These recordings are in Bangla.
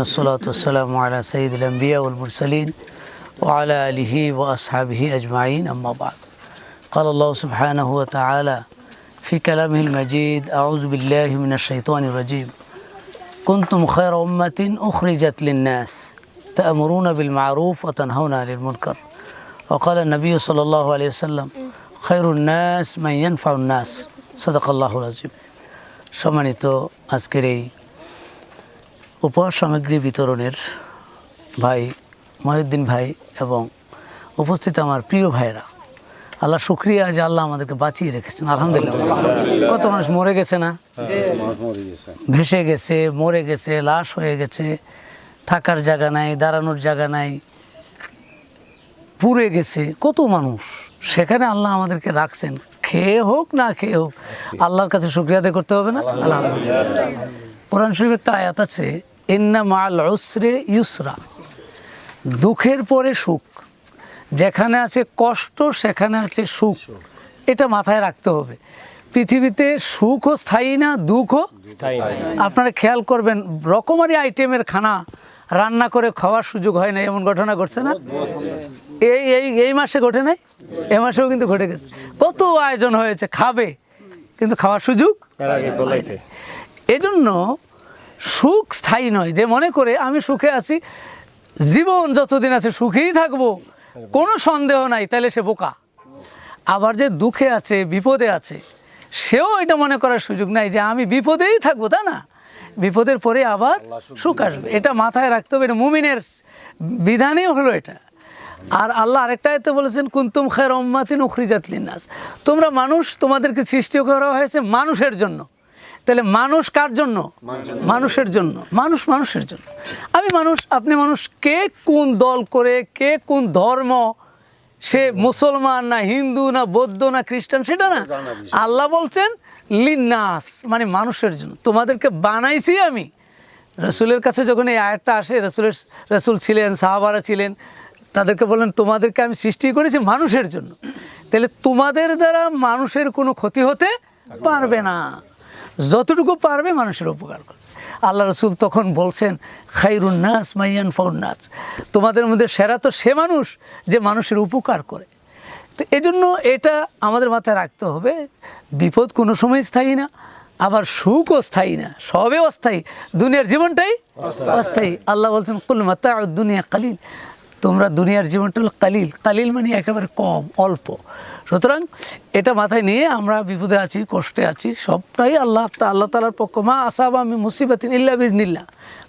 والصلاة والسلام على سيد الأنبياء والمرسلين وعلى آله وأصحابه أجمعين أما بعد قال الله سبحانه وتعالى في كلامه المجيد أعوذ بالله من الشيطان الرجيم كنتم خير أمة أخرجت للناس تأمرون بالمعروف وتنهون عن المنكر وقال النبي صلى الله عليه وسلم خير الناس من ينفع الناس صدق الله العظيم সম্মানিত আজকের এই উপহার সামগ্রী বিতরণের ভাই মহিউদ্দিন ভাই এবং উপস্থিত আমার প্রিয় ভাইরা, আল্লাহ শুকরিয়া যে আল্লাহ আমাদেরকে বাঁচিয়ে রেখেছেন। আলহামদুলিল্লাহ। কত মানুষ মরে গেছে না, ভেসে গেছে, মরে গেছে, লাশ হয়ে গেছে, থাকার জায়গা নাই, দাঁড়ানোর জায়গা নাই, পুড়ে গেছে কত মানুষ, সেখানে আল্লাহ আমাদেরকে রাখছেন। খেয়ে হোক না খেয়ে হোক আল্লাহর কাছে শুকরিয়া আদায় করতে হবে না? আলহামদুলিল্লাহ। কোরআন শরীফে একটা আয়াত আছে, ইন্না মাআল উসরি ইউসরা, দুঃখের পরে সুখ, যেখানে আছে কষ্ট সেখানে আছে সুখ। এটা মাথায় রাখতে হবে। পৃথিবীতে সুখও স্থায়ী না, দুঃখও স্থায়ী না। আপনারা খেয়াল করবেন, রকমারি আইটেমের খানা রান্না করে খাওয়ার সুযোগ হয় না, এমন ঘটনা ঘটছে না? এই মাসে ঘটে নাই, এ মাসেও কিন্তু ঘটে গেছে। কত আয়োজন হয়েছে, খাবে কিন্তু খাওয়ার সুযোগ। এজন্য সুখ স্থায়ী নয়। যে মনে করে আমি সুখে আছি, জীবন যতদিন আছে সুখেই থাকবো, কোনো সন্দেহ নাই, তাহলে সে বোকা। আবার যে দুঃখে আছে, বিপদে আছে, সেও এটা মনে করার সুযোগ নাই যে আমি বিপদেই থাকবো, তা না, বিপদের পরে আবার সুখ আসবে। এটা মাথায় রাখতে হবে। এটা মুমিনের বিধানই হলো এটা। আর আল্লাহ আরেকটা আয়াতে বলেছেন কুনতুম খায়রা উম্মাতিন উখরিজাত লিন্নাস, তোমরা মানুষ, তোমাদেরকে সৃষ্টি করা হয়েছে মানুষের জন্য। তাহলে মানুষ কার জন্য? মানুষের জন্য। মানুষ মানুষের জন্য। আমি মানুষ, আপনি মানুষ। কে কোন দল করে, কে কোন ধর্ম, সে মুসলমান না হিন্দু না বৌদ্ধ না খ্রিস্টান, সেটা না। আল্লাহ বলছেন লিন্নাস, মানে মানুষের জন্য তোমাদেরকে বানাইছি আমি। রসুলের কাছে যখন এই আয়াতটা আসে, রসুল ছিলেন, সাহাবারা ছিলেন, তাদেরকে বললেন তোমাদেরকে আমি সৃষ্টি করেছি মানুষের জন্য। তাহলে তোমাদের দ্বারা মানুষের কোনো ক্ষতি হতে পারবে না, যতটুকু পারবে মানুষের উপকার করবে। আল্লাহ রসুল তখন বলছেন খায়রুন নাস মান ইয়ানফাউন নাস, তোমাদের মধ্যে সেরা তো সে মানুষ যে মানুষের উপকার করে। তো এজন্য এটা আমাদের মাথায় রাখতে হবে, বিপদ কোনো সময় স্থায়ী না, আবার সুখও স্থায়ী না, সবে অস্থায়ী। দুনিয়ার জীবনটাই অস্থায়ী। আল্লাহ বলছেন কুল মাতাউদ দুনিয়া কালিল, তোমরা দুনিয়ার জীবনটা হলো কালিল। কালিল মানে একেবারে কম, অল্প। সুতরাং এটা মাথায় নিয়ে আমরা বিপদে আছি, কষ্টে আছি, সবটাই আল্লাহ তাআলার পক্ষ। মা আসাবা মিন মুসিবাতিন ইল্লা বিইজনিল্লাহ,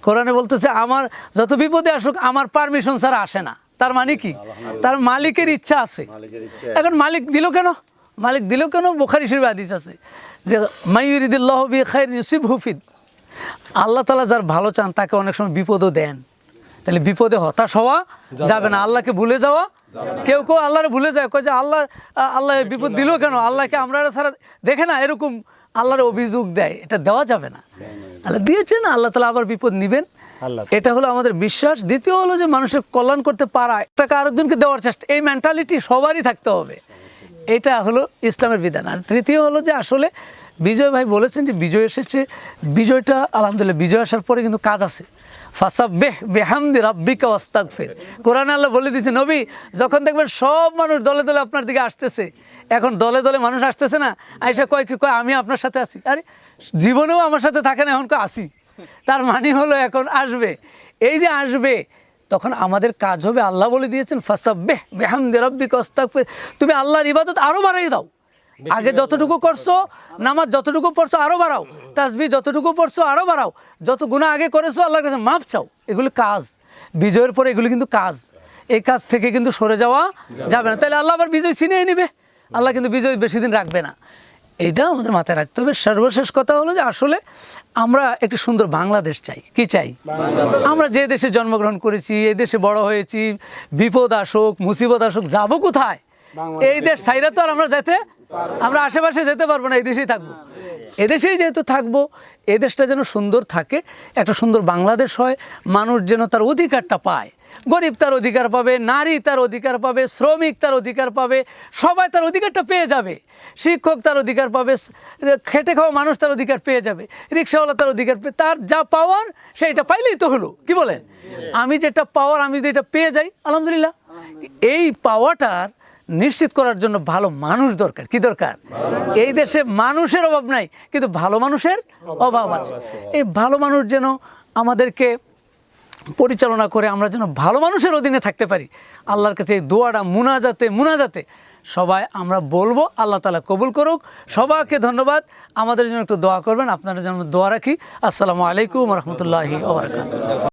কোরআনে বলতেছে আমার যত বিপদে আসুক আমার পারমিশন ছাড়া আসে না। তার মানে কি? তার মালিকের ইচ্ছা আছে। এখন মালিক দিল কেন? মালিক দিল কেন? বুখারী শরীফে হাদিস আছে যে মাইয়ুরিদিল্লাহু বিহি খায়রান ইউসিবহু ফিদ, আল্লাহ তাআলা যার ভালো চান তাকে অনেক সময় বিপদও দেন। তাহলে বিপদে হতাশ হওয়া যাবে না, আল্লাহকে ভুলে যাওয়া। কেউ কেউ আল্লাহরে ভুলে যায়, কয় যে আল্লাহ বিপদ দিল কেন, আল্লাহকে আমরা ছাড়া দেখে না, এরকম আল্লাহর অভিযোগ দেয়। এটা দেওয়া যাবে না। আল্লাহ দিয়েছেন, আল্লাহ তাআলা আবার বিপদ নিবেন, এটা হলো আমাদের বিশ্বাস। দ্বিতীয় হলো যে মানুষের কল্যাণ করতে পারা, টাকা আরেকজনকে দেওয়ার চেষ্টা, এই মেন্টালিটি সবারই থাকতে হবে। এটা হলো ইসলামের বিধান। আর তৃতীয় হলো যে আসলে বিজয় ভাই বলেছেন যে বিজয় এসেছে, বিজয়টা আলহামদুলিল্লাহ, বিজয় আসার পরে কিন্তু কাজ আছে। ফাসাব্বিহ বিহামদি রাব্বিকা ওয়াস্তাগফির, কোরআনে আল্লাহ বলে দিয়েছে নবী, যখন দেখবেন সব মানুষ দলে দলে আপনার দিকে আসতেছে, এখন দলে দলে মানুষ আসতেছে না, আয়েশা কয় কি কয় আমি আপনার সাথে আছি। আরে জীবনেও আমার সাথে থাকে না, এখন কয় আসি, তার মানে হলো এখন আসবে। এই যে আসবে, তখন আমাদের কাজ হবে, আল্লাহ বলে দিয়েছেন ফাসাব্বিহ বিহামদি রাব্বিকা ওয়াস্তাগফির, তুমি আল্লাহর ইবাদত আরো বাড়াই দাও। আগে যতটুকু করছো, নামাজ যতটুকু পড়ছো আরো বাড়াও, তাসবিহ যতটুকু পড়ছো আরো বাড়াও, যত গুনাহ আগে করেছো আল্লাহর কাছে মাফ চাও। এগুলো কাজ, বিজয়ের পরে এগুলো কিন্তু কাজ। এই কাজ থেকে কিন্তু সরে যাওয়া যাবে না। তাহলে আল্লাহ আবার বিজয় ছিনিয়ে নেবে, আল্লাহ কিন্তু বিজয় বেশি দিন রাখবে না। এটা আমাদের মাথায় রাখতে হবে। সর্বশেষ কথা হলো যে আসলে আমরা একটি সুন্দর বাংলাদেশ চাই। কি চাই? আমরা যে দেশে জন্মগ্রহণ করেছি, এই দেশে বড় হয়েছি, বিপদ আসুক মুসিবত আসুক যাবো কোথায়? এই দেশ ছাইরা তো আর আমরা আশেপাশে যেতে পারবো না, এই দেশেই থাকবো। এদেশেই যেহেতু থাকবো, এদেশটা যেন সুন্দর থাকে, একটা সুন্দর বাংলাদেশ হয়, মানুষ যেন তার অধিকারটা পায়। গরিব তার অধিকার পাবে, নারী তার অধিকার পাবে, শ্রমিক তার অধিকার পাবে, সবাই তার অধিকারটা পেয়ে যাবে। শিক্ষক তার অধিকার পাবে, খেটে খাওয়া মানুষ তার অধিকার পেয়ে যাবে, রিক্সাওয়ালা তার অধিকার পেয়ে, তার যা পাওয়ার সেইটা পাইলেই তো হলো। কি বলেন? আমি যেটা পাওয়ার আমি যদি এটা পেয়ে যাই আলহামদুলিল্লাহ। এই পাওয়াটার নিশ্চিত করার জন্য ভালো মানুষ দরকার। কি দরকার? এই দেশে মানুষের অভাব নাই, কিন্তু ভালো মানুষের অভাব আছে। এই ভালো মানুষ যেন আমাদেরকে পরিচালনা করে, আমরা যেন ভালো মানুষের অধীনে থাকতে পারি। আল্লাহর কাছে এই দোয়াটা মুনাজাতে সবাই আমরা বলবো। আল্লাহ তাআলা কবুল করুক। সবাইকে ধন্যবাদ। আমাদের জন্য একটু দোয়া করবেন, আপনাদের জন্য দোয়া রাখি। আসসালামু আলাইকুম ওয়া রাহমাতুল্লাহি ওয়া বারাকাতুহু।